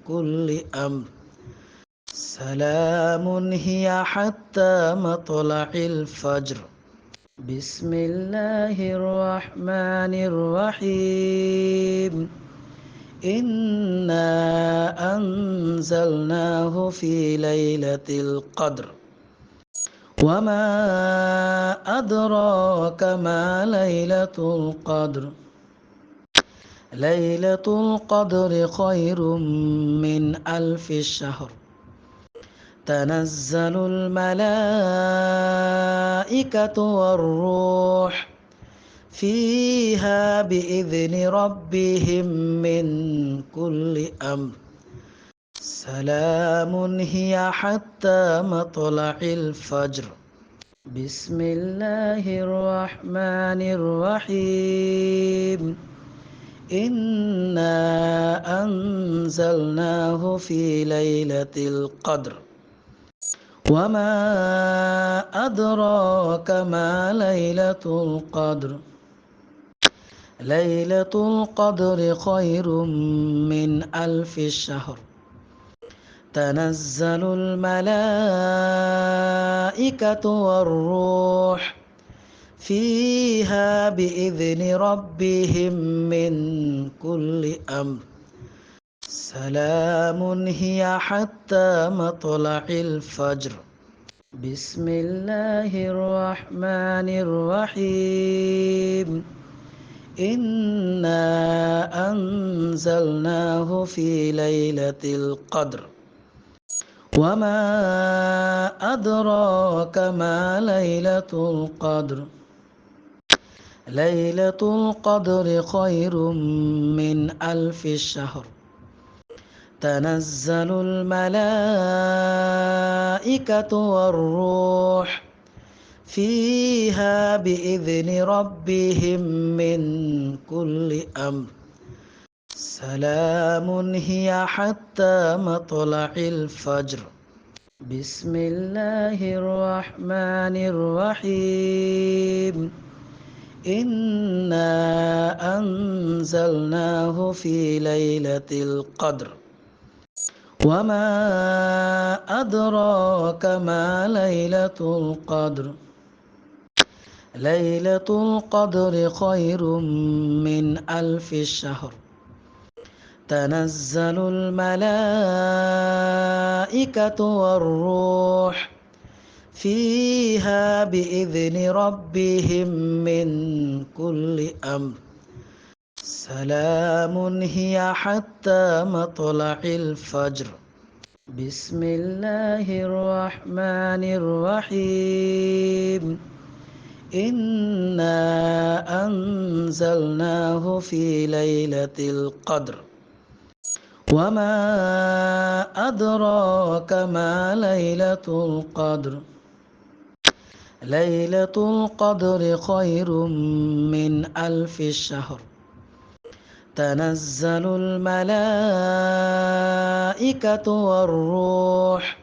كل أمر سلام هي حتى مطلع الفجر بسم الله الرحمن الرحيم إنا أنزلناه في ليلة القدر وما أدراك ما ليلة القدر ليلة القدر خير من 1000 شهر تنزل الملائكة والروح فيها بإذن ربهم من كل أمر سلام هي حتى مطلع الفجر بسم الله الرحمن الرحيم إنا أنزلناه في ليلة القدر وما أدراك ما ليلة القدر ليلة القدر خير من 1000 شهر تنزل الملائكة والروح فيها بإذن ربهم من كل أمر سلام هي حتى مطلع الفجر بسم الله الرحمن الرحيم إنا أنزلناه في ليلة القدر وما أدراك ما ليلة القدر ليلة القدر خير من 1000 شهر تنزل الملائكة والروح فيها بإذن ربهم من كل أمر سلام هي حتى مطلع الفجر بسم الله الرحمن الرحيم إنا أنزلناه في ليلة القدر وما أدراك ما ليلة القدر ليلة القدر خير من 1000 شهر تنزل الملائكة والروح فيها بإذن ربهم من كل أمر سلام هي حتى مطلع الفجر بسم الله الرحمن الرحيم إنا أنزلناه في ليلة القدر وما أدراك ما ليلة القدر ليلة القدر خير من 1000 شهر تنزل الملائكة والروح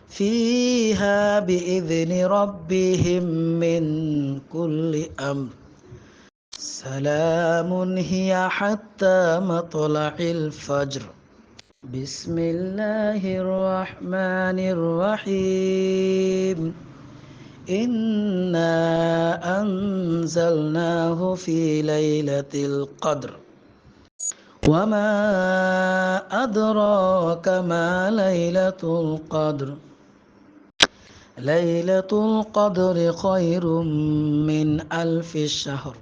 فيها بإذن ربهم من كل أمر سلام هي حتى مطلع الفجر بسم الله الرحمن الرحيم إنا أنزلناه في ليلة القدر وما أدراك ما ليلة القدر ليلة القدر خير من 1000 شهر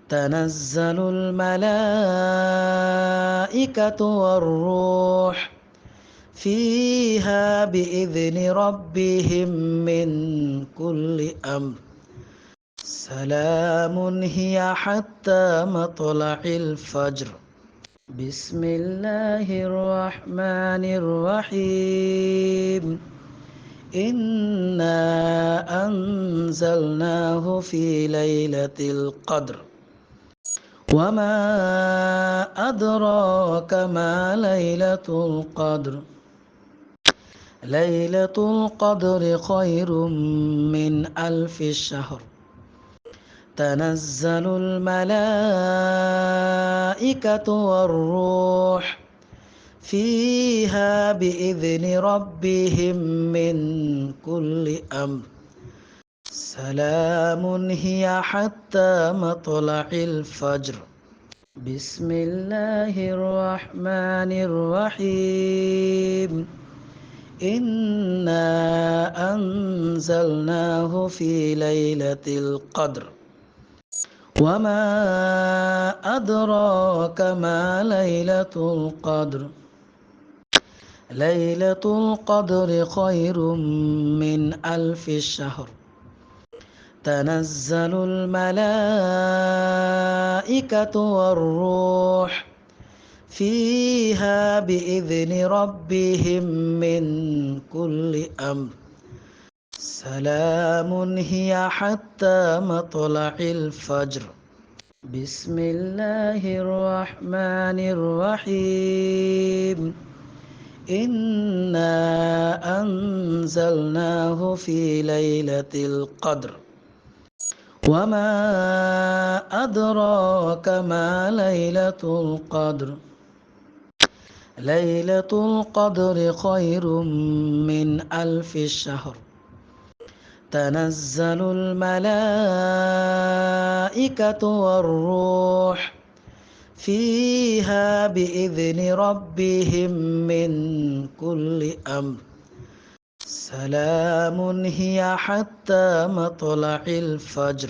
تنزل الملائكة والروح فيها بإذن ربهم من كل أمر سلام هي حتى مطلع الفجر بسم الله الرحمن الرحيم إنا أنزلناه في ليلة القدر وما أدراك ما ليلة القدر ليلة القدر خير من 1000 شهر تنزل الملائكة والروح فيها بإذن ربهم من كل أمر سلام هي حتى مطلع الفجر بسم الله الرحمن الرحيم إنا أنزلناه في ليلة القدر وما أدراك ما ليلة القدر ليلة القدر خير من 1000 شهر تنزل الملائكة والروح فيها بإذن ربهم من كل أمر سلام هي حتى مطلع الفجر بسم الله الرحمن الرحيم إنا أنزلناه في ليلة القدر وما أدراك ما ليلة القدر ليلة القدر خير من 1000 شهر تنزل الملائكة والروح فيها بإذن ربهم من كل أمر سلام هي حتى مطلع الفجر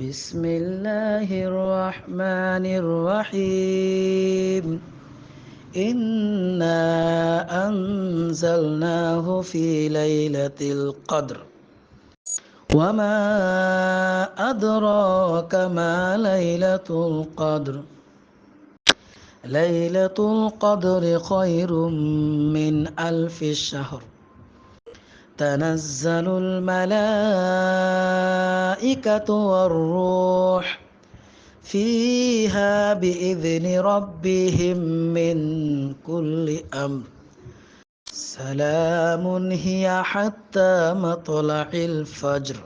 بسم الله الرحمن الرحيم إنا أنزلناه في ليلة القدر وما أدراك ما ليلة القدر ليلة القدر خير من 1000 شهر تنزل الملائكة والروح فيها بإذن ربهم من كل أمر سلام هي حتى مطلع الفجر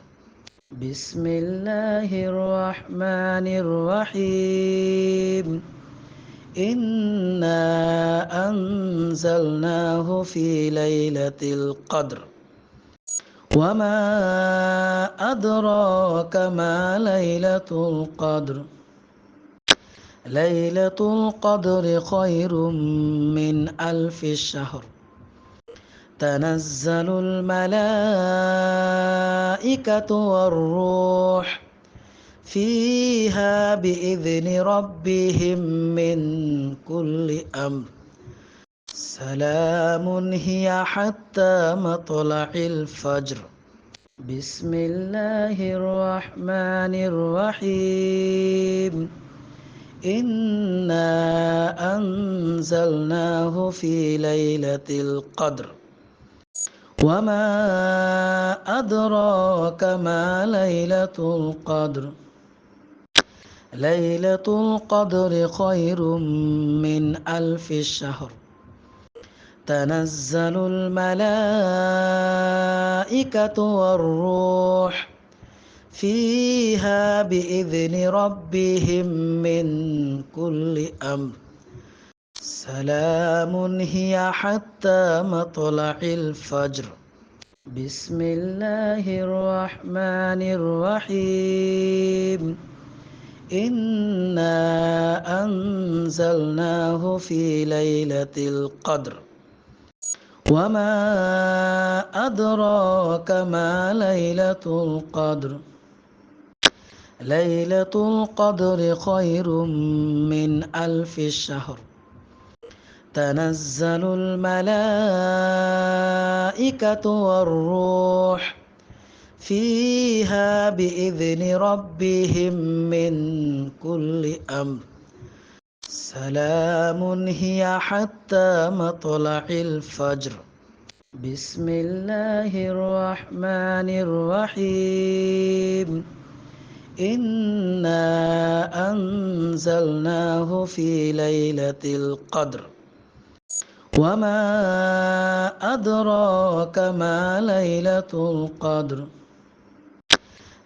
بسم الله الرحمن الرحيم إنا أنزلناه في ليلة القدر وما أدراك ما ليلة القدر ليلة القدر خير من 1000 شهر تنزل الملائكة والروح فيها بإذن ربهم من كل أمر سلام هي حتى مطلع الفجر بسم الله الرحمن الرحيم إنا أنزلناه في ليلة القدر وما أدراك ما ليلة القدر ليلة القدر خير من 1000 شهر تنزل الملائكة والروح فيها بإذن ربهم من كل أمر سلام هي حتى مطلع الفجر بسم الله الرحمن الرحيم إنا أنزلناه في ليلة القدر وما أدراك ما ليلة القدر ليلة القدر خير من 1000 شهر تنزل الملائكة والروح فيها بإذن ربهم من كل أمر سلام هي حتى مطلع الفجر بسم الله الرحمن الرحيم إنا أنزلناه في ليلة القدر وما أدراك ما ليلة القدر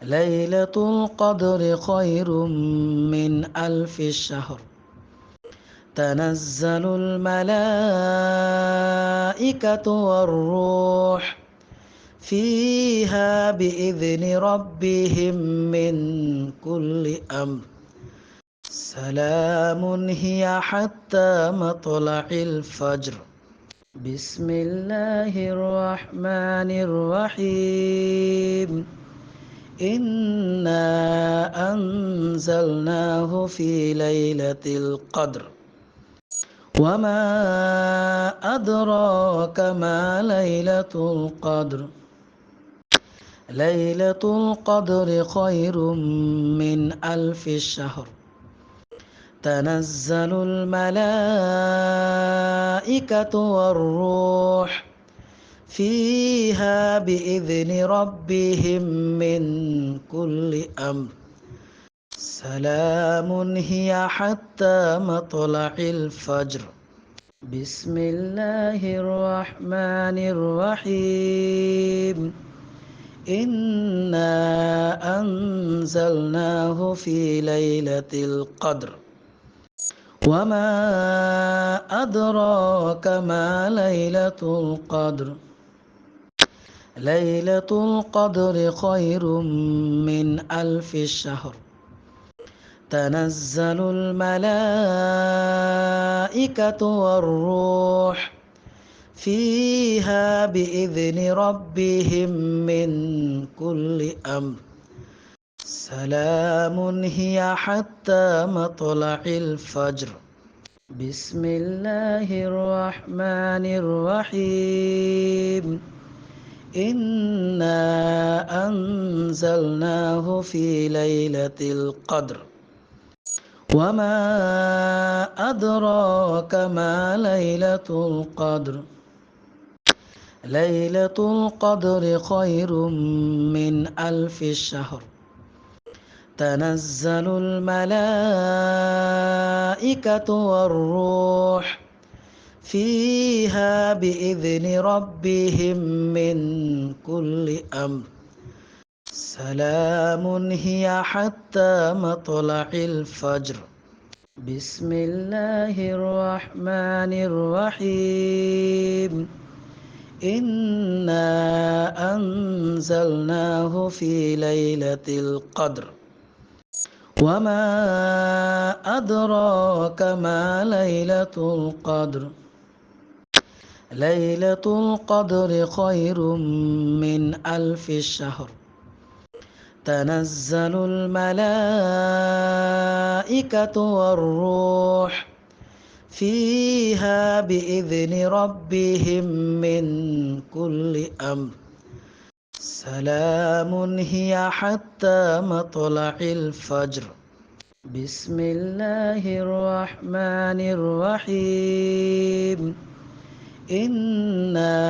ليلة القدر خير من 1000 شهر تنزل الملائكة والروح فيها بإذن ربهم من كل أمر سلام هي حتى مطلع الفجر بسم الله الرحمن الرحيم إنا أنزلناه في ليلة القدر وما أدراك ما ليلة القدر ليلة القدر خير من 1000 شهر تنزل الملائكة والروح فيها بإذن ربهم من كل أمر سلام هي حتى مطلع الفجر بسم الله الرحمن الرحيم إنا أنزلناه في ليلة القدر وما أدراك ما ليلة القدر ليلة القدر خير من 1000 شهر تنزل الملائكة والروح فيها بإذن ربهم من كل أمر سلام هي حتى مطلع الفجر بسم الله الرحمن الرحيم إنا أنزلناه في ليلة القدر وما أدراك ما ليلة القدر ليلة القدر خير من 1000 شهر تنزل الملائكة والروح فيها بإذن ربهم من كل أمر سلام هي حتى مطلع الفجر بسم الله الرحمن الرحيم إنا أنزلناه في ليلة القدر وما أدراك ما ليلة القدر ليلة القدر خير من 1000 شهر تنزل الملائكة والروح فيها بإذن ربهم من كل أمر سلام هي حتى مطلع الفجر. بسم الله الرحمن الرحيم. إنا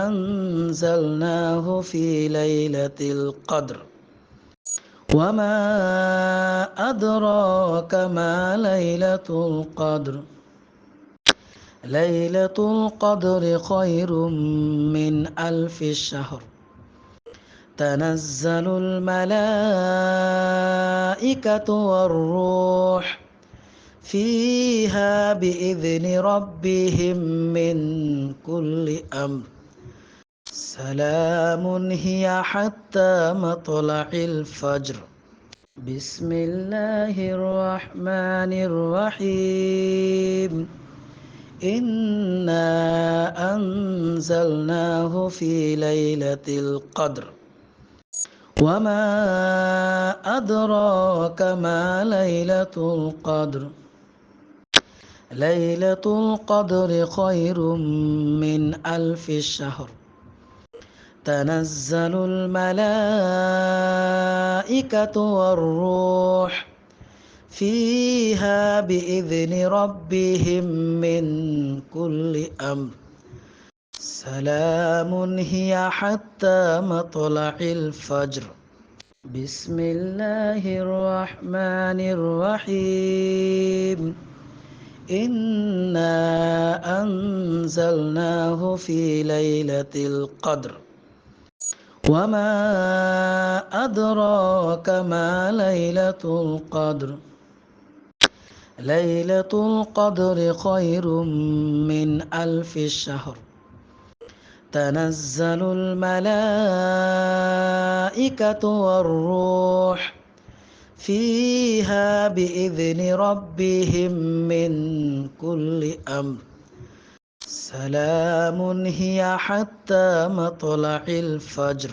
أنزلناه في ليلة القدر. وما أدراك ما ليلة القدر. ليلة القدر خير من ألف شهر. تنزل الملائكة والروح فيها بإذن ربهم من كل أمر. سلام هي حتى مطلع الفجر. بسم الله الرحمن الرحيم. إنا أنزلناه في ليلة القدر. وما أدراك ما ليلة القدر. ليلة القدر خير من ألف شهر. تنزل الملائكة والروح فيها بإذن ربهم من كل أمر. سلام هي حتى مطلع الفجر. بسم الله الرحمن الرحيم. إنا أنزلناه في ليلة القدر. وما أدراك ما ليلة القدر. ليلة القدر خير من ألف شهر. تنزل الملائكة والروح فيها بإذن ربهم من كل أمر. سلام هي حتى مطلع الفجر.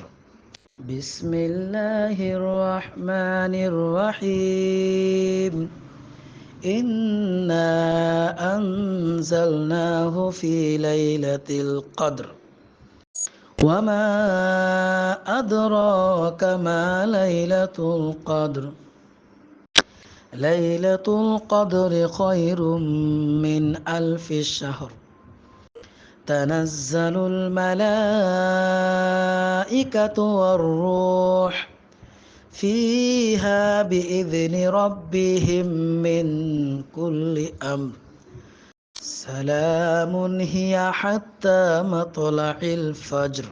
بسم الله الرحمن الرحيم. إنا أنزلناه في ليلة القدر. وما أدراك ما ليلة القدر. ليلة القدر خير من ألف شهر. تنزل الملائكة والروح فيها بإذن ربهم من كل أمر. سلام هي حتى مطلع الفجر. بسم الله الرحمن الرحيم. إنا أنزلناه في ليلة القدر. وما أدراك ما ليلة القدر. ليلة القدر خير من ألف شهر. تنزل الملائكة والروح فيها بإذن ربهم من كل أمر. سلام هي حتى مطلع الفجر.